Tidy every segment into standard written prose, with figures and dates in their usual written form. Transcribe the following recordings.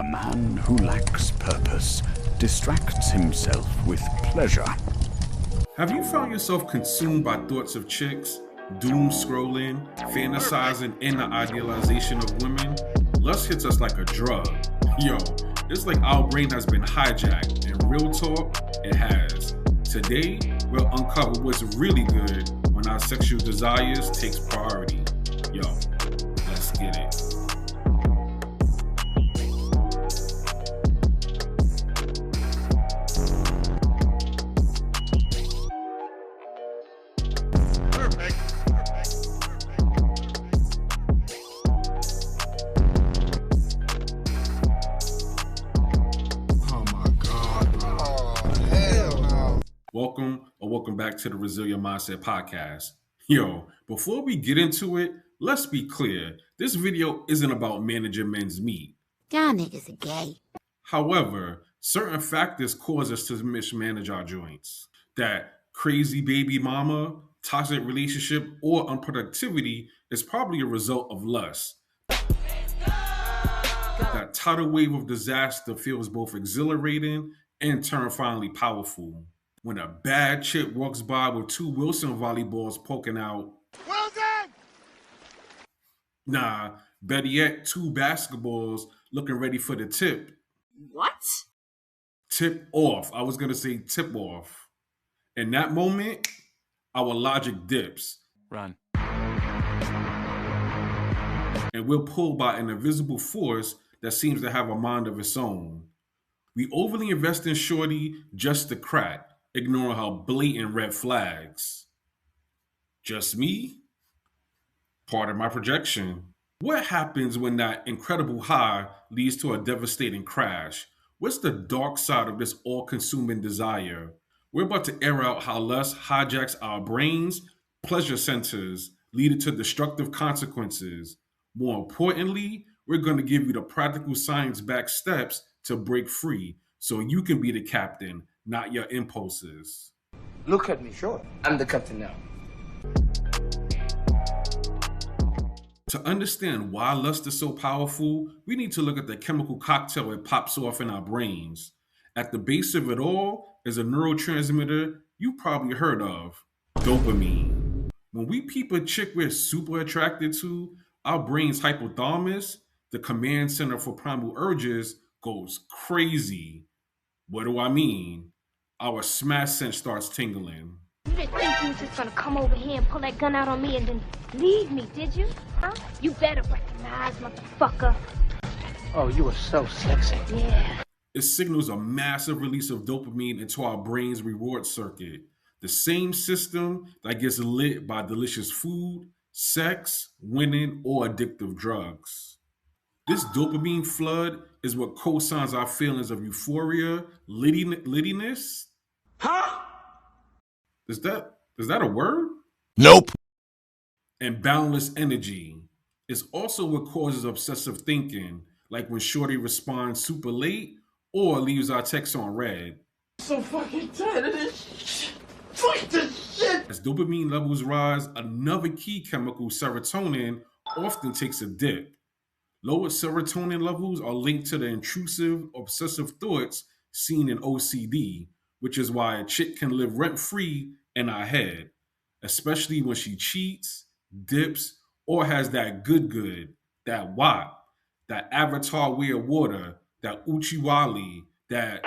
A man who lacks purpose distracts himself with pleasure. Have you found yourself consumed by thoughts of chicks, doom scrolling, fantasizing, and the idealization of women? Lust hits us like a drug. Yo, it's like our brain has been hijacked, and real talk, it has. Today, we'll uncover what's really good when our sexual desires takes priority. Yo, let's get it. Welcome back to the Resilient Mindset Podcast. Yo, before we get into it, let's be clear. This video isn't about managing men's meat. Y'all niggas are gay. However, certain factors cause us to mismanage our joints. That crazy baby mama, toxic relationship, or unproductivity is probably a result of lust. That tidal wave of disaster feels both exhilarating and terrifyingly powerful. When a bad chick walks by with two Wilson volleyballs poking out. Wilson! Nah, better yet, two basketballs looking ready for the tip. What? Tip off. I was going to say tip off. In that moment, our logic dips. Run. And we're pulled by an invisible force that seems to have a mind of its own. We overly invest in shorty just to crack, ignoring her blatant red flags. Just me? Part of my projection. What happens when that incredible high leads to a devastating crash? What's the dark side of this all-consuming desire? We're about to air out how lust hijacks our brains, pleasure centers, leading to destructive consequences. More importantly, we're going to give you the practical science-backed steps to break free so you can be the captain, not your impulses. Look at me, sure. I'm the captain now. To understand why lust is so powerful, we need to look at the chemical cocktail it pops off in our brains. At the base of it all is a neurotransmitter you probably heard of, dopamine. When we peep a chick we're super attracted to, our brain's hypothalamus, the command center for primal urges, goes crazy. What do I mean? Our smash sense starts tingling. You didn't think you was just gonna come over here and pull that gun out on me and then leave me, did you? Huh? You better recognize, motherfucker. Oh, you are so sexy. Yeah. It signals a massive release of dopamine into our brain's reward circuit. The same system that gets lit by delicious food, sex, winning, or addictive drugs. This dopamine flood is what co-signs our feelings of euphoria, littiness. Huh? Is that a word? Nope. And boundless energy. It's also what causes obsessive thinking, like when shorty responds super late or leaves our text on red. So fucking tired of this shit. Fuck this shit. As dopamine levels rise, another key chemical, serotonin, often takes a dip. Lower serotonin levels are linked to the intrusive, obsessive thoughts seen in OCD, which is why a chick can live rent-free in our head, especially when she cheats, dips, or has that good, that WAP, that Avatar Way of Water, that Uchiwali, that...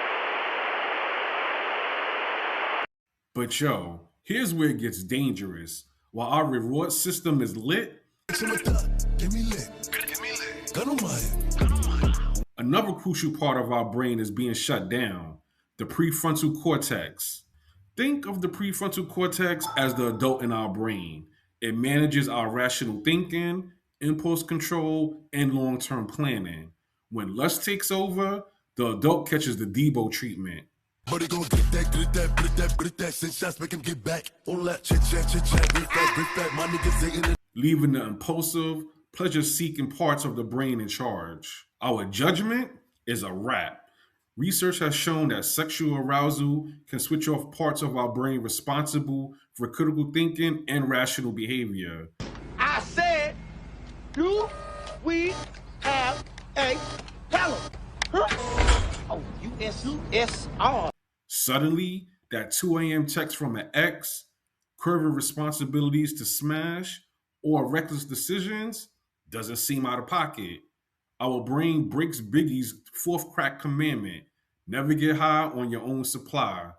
But yo, here's where it gets dangerous. While our reward system is lit, another crucial part of our brain is being shut down, the prefrontal cortex. Think of the prefrontal cortex as the adult in our brain. It manages our rational thinking, impulse control, and long-term planning. When lust takes over, the adult catches the Debo treatment. But he gon' get that, send shots, make him get back. All that chit chat, grip that, my niggas saying it. Leaving the impulsive, pleasure-seeking parts of the brain in charge. Our judgment is a wrap. Research has shown that sexual arousal can switch off parts of our brain responsible for critical thinking and rational behavior. I said, do we have a problem? Oh, USR. Suddenly, that 2 a.m. text from an ex, curving responsibilities to smash, or reckless decisions doesn't seem out of pocket. Our brain breaks Biggie's fourth crack commandment: never get high on your own supply.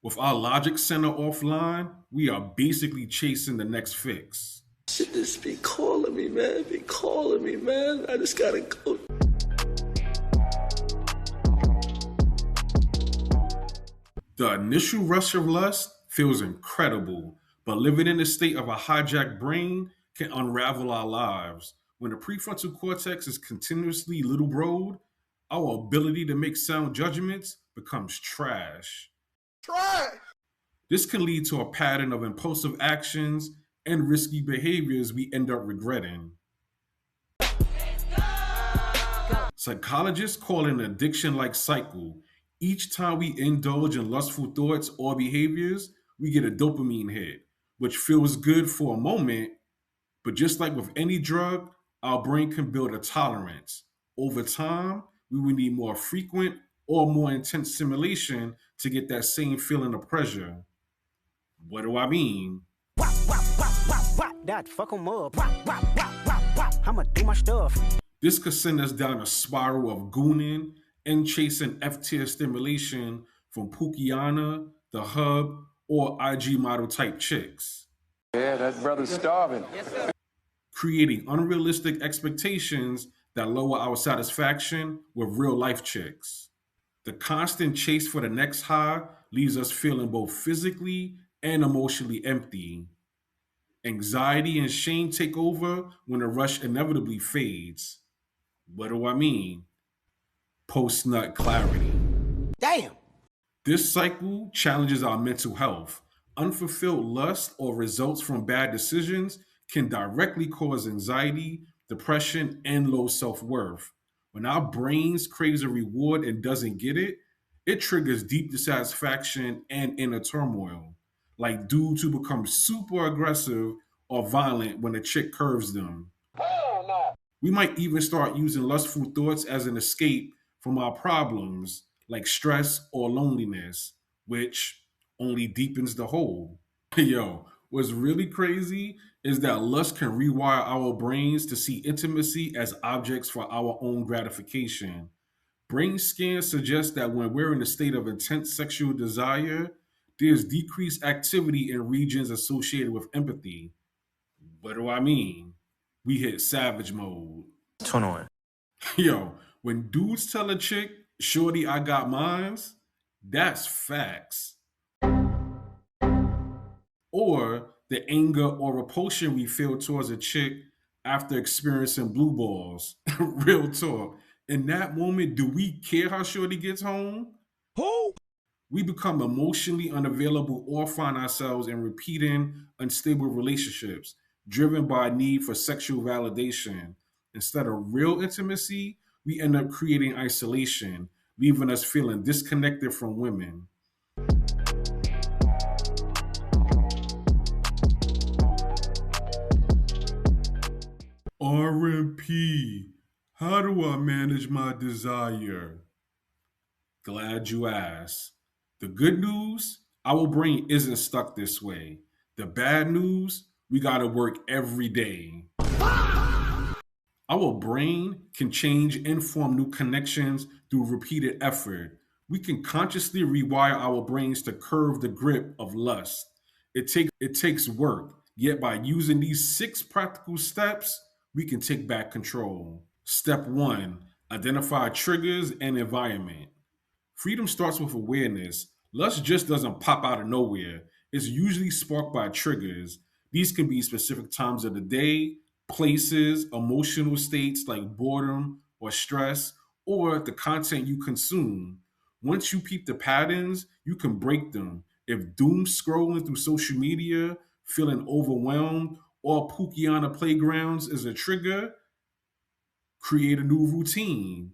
With our logic center offline, we are basically chasing the next fix. Should just be calling me, man. Be calling me, man. I just gotta go. The initial rush of lust feels incredible, but living in a state of a hijacked brain can unravel our lives. When the prefrontal cortex is continuously little broed, our ability to make sound judgments becomes trash. Trash! This can lead to a pattern of impulsive actions and risky behaviors we end up regretting. Psychologists call it an addiction-like cycle. Each time we indulge in lustful thoughts or behaviors, we get a dopamine hit, which feels good for a moment, but just like with any drug, our brain can build a tolerance. Over time, we will need more frequent or more intense stimulation to get that same feeling of pleasure. What do I mean? That fuck 'em up. I'ma do my stuff. This could send us down a spiral of gooning and chasing F-tier stimulation from Pukiana, The Hub, or IG model type chicks. Yeah, that brother's starving. Creating unrealistic expectations that lower our satisfaction with real life chicks. The constant chase for the next high leaves us feeling both physically and emotionally empty. Anxiety and shame take over when the rush inevitably fades. What do I mean? Post-nut clarity. Damn. This cycle challenges our mental health. Unfulfilled lust or results from bad decisions can directly cause anxiety, depression, and low self-worth. When our brains craves a reward and doesn't get it, it triggers deep dissatisfaction and inner turmoil. Like dudes who become super aggressive or violent when a chick curves them. We might even start using lustful thoughts as an escape from our problems, like stress or loneliness, which only deepens the hole. Yo, what's really crazy is that lust can rewire our brains to see intimacy as objects for our own gratification. Brain scans suggest that when we're in a state of intense sexual desire, there's decreased activity in regions associated with empathy. What do I mean? We hit savage mode. 21. Yo, when dudes tell a chick, shorty, I got mines, that's facts. Or the anger or repulsion we feel towards a chick after experiencing blue balls. Real talk. In that moment, do we care how shorty gets home? Who? We become emotionally unavailable or find ourselves in repeating unstable relationships driven by a need for sexual validation. Instead of real intimacy, we end up creating isolation, leaving us feeling disconnected from women. RMP, how do I manage my desire? Glad you asked. The good news, our brain isn't stuck this way. The bad news, we gotta work every day. Our brain can change and form new connections through repeated effort. We can consciously rewire our brains to curb the grip of lust. It takes work, yet by using these 6 practical steps, we can take back control. Step 1, identify triggers and environment. Freedom starts with awareness. Lust just doesn't pop out of nowhere. It's usually sparked by triggers. These can be specific times of the day, places, emotional states like boredom or stress, or the content you consume. Once you peep the patterns, you can break them. If doom scrolling through social media, feeling overwhelmed, or Pukiana playgrounds is a trigger, create a new routine.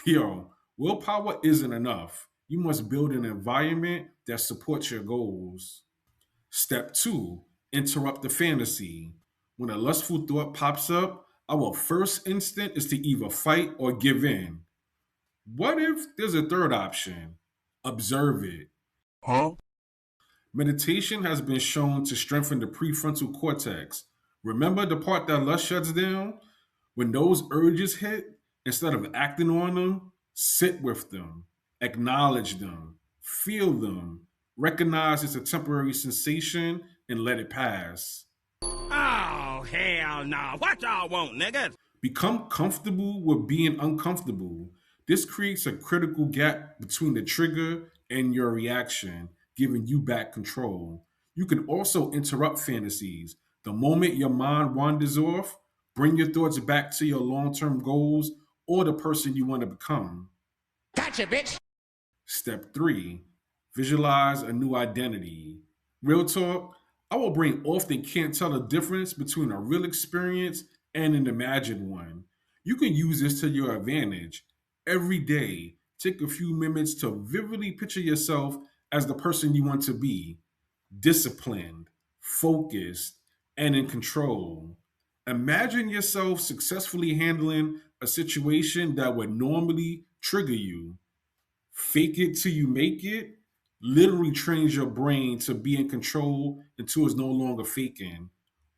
Yo, willpower isn't enough. You must build an environment that supports your goals. Step 2, interrupt the fantasy. When a lustful thought pops up, our first instinct is to either fight or give in. What if there's a third option? Observe it. Huh? Meditation has been shown to strengthen the prefrontal cortex. Remember the part that lust shuts down? When those urges hit, instead of acting on them, sit with them, acknowledge them, feel them, recognize it's a temporary sensation, and let it pass. Oh, hell no. What y'all want, niggas? Become comfortable with being uncomfortable. This creates a critical gap between the trigger and your reaction, giving you back control. You can also interrupt fantasies. The moment your mind wanders off, bring your thoughts back to your long-term goals or the person you want to become. Gotcha, bitch. Step 3, visualize a new identity. Real talk, our brain often can't tell the difference between a real experience and an imagined one. You can use this to your advantage. Every day, take a few minutes to vividly picture yourself as the person you want to be. Disciplined, focused, and in control. Imagine yourself successfully handling a situation that would normally trigger you. Fake it till you make it literally trains your brain to be in control until it's no longer faking.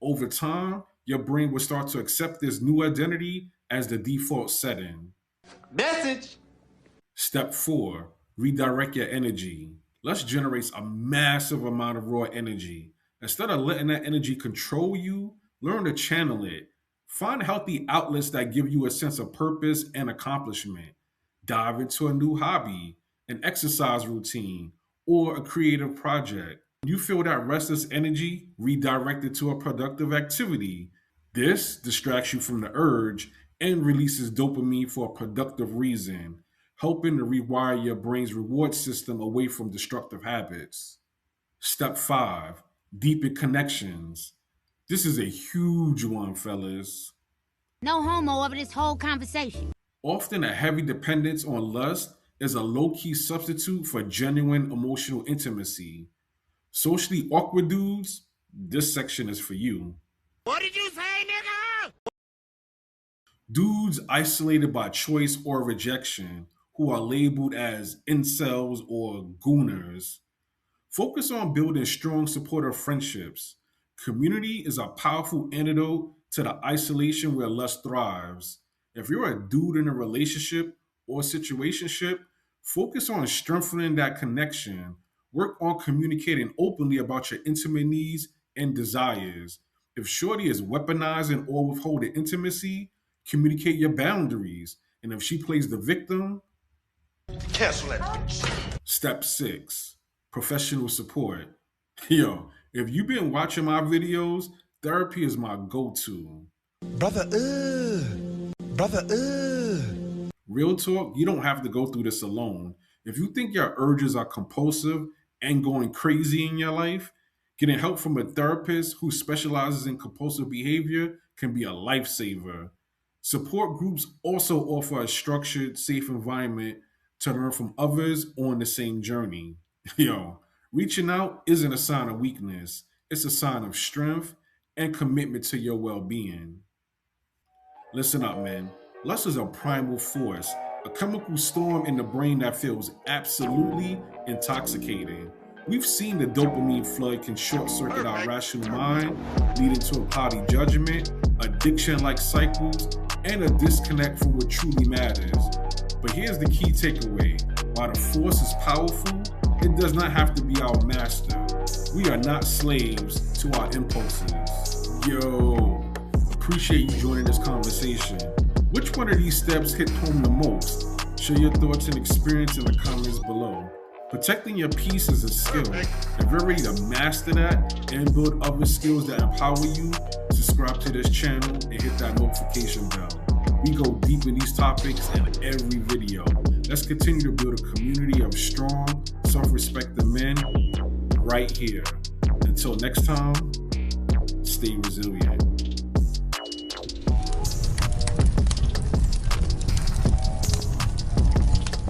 Over time, your brain will start to accept this new identity as the default setting. Message. Step 4, redirect your energy. Lust generates a massive amount of raw energy. Instead of letting that energy control you, learn to channel it. Find healthy outlets that give you a sense of purpose and accomplishment. Dive into a new hobby, an exercise routine, or a creative project. When you feel that restless energy, redirect it to a productive activity. This distracts you from the urge and releases dopamine for a productive reason, helping to rewire your brain's reward system away from destructive habits. Step 5, deepen connections. This is a huge one, fellas. No homo over this whole conversation. Often a heavy dependence on lust is a low-key substitute for genuine emotional intimacy. Socially awkward dudes, this section is for you. What did you say, nigga? Dudes isolated by choice or rejection, who are labeled as incels or gooners. Focus on building strong, supportive friendships. Community is a powerful antidote to the isolation where lust thrives. If you're a dude in a relationship or situationship, focus on strengthening that connection. Work on communicating openly about your intimate needs and desires. If shorty is weaponizing or withholding intimacy, communicate your boundaries. And if she plays the victim, Cancel that bitch. Step 6, professional support. Yo, if you've been watching my videos, therapy is my go-to. Brother, Real talk, you don't have to go through this alone. If you think your urges are compulsive and going crazy in your life, getting help from a therapist who specializes in compulsive behavior can be a lifesaver. Support groups also offer a structured, safe environment to learn from others on the same journey. Yo, reaching out isn't a sign of weakness. It's a sign of strength and commitment to your well-being. Listen up, man. Lust is a primal force, a chemical storm in the brain that feels absolutely intoxicating. We've seen the dopamine flood can short-circuit our rational mind, leading to a cloudy judgment, addiction-like cycles, and a disconnect from what truly matters. But here's the key takeaway. While the force is powerful, it does not have to be our master. We are not slaves to our impulses. Yo, appreciate you joining this conversation. Which one of these steps hit home the most? Share your thoughts and experience in the comments below. Protecting your peace is a skill. If you're ready to master that and build other skills that empower you, subscribe to this channel and hit that notification bell. We go deep in these topics in every video. Let's continue to build a community of strong, self-respecting men right here. Until next time, stay resilient.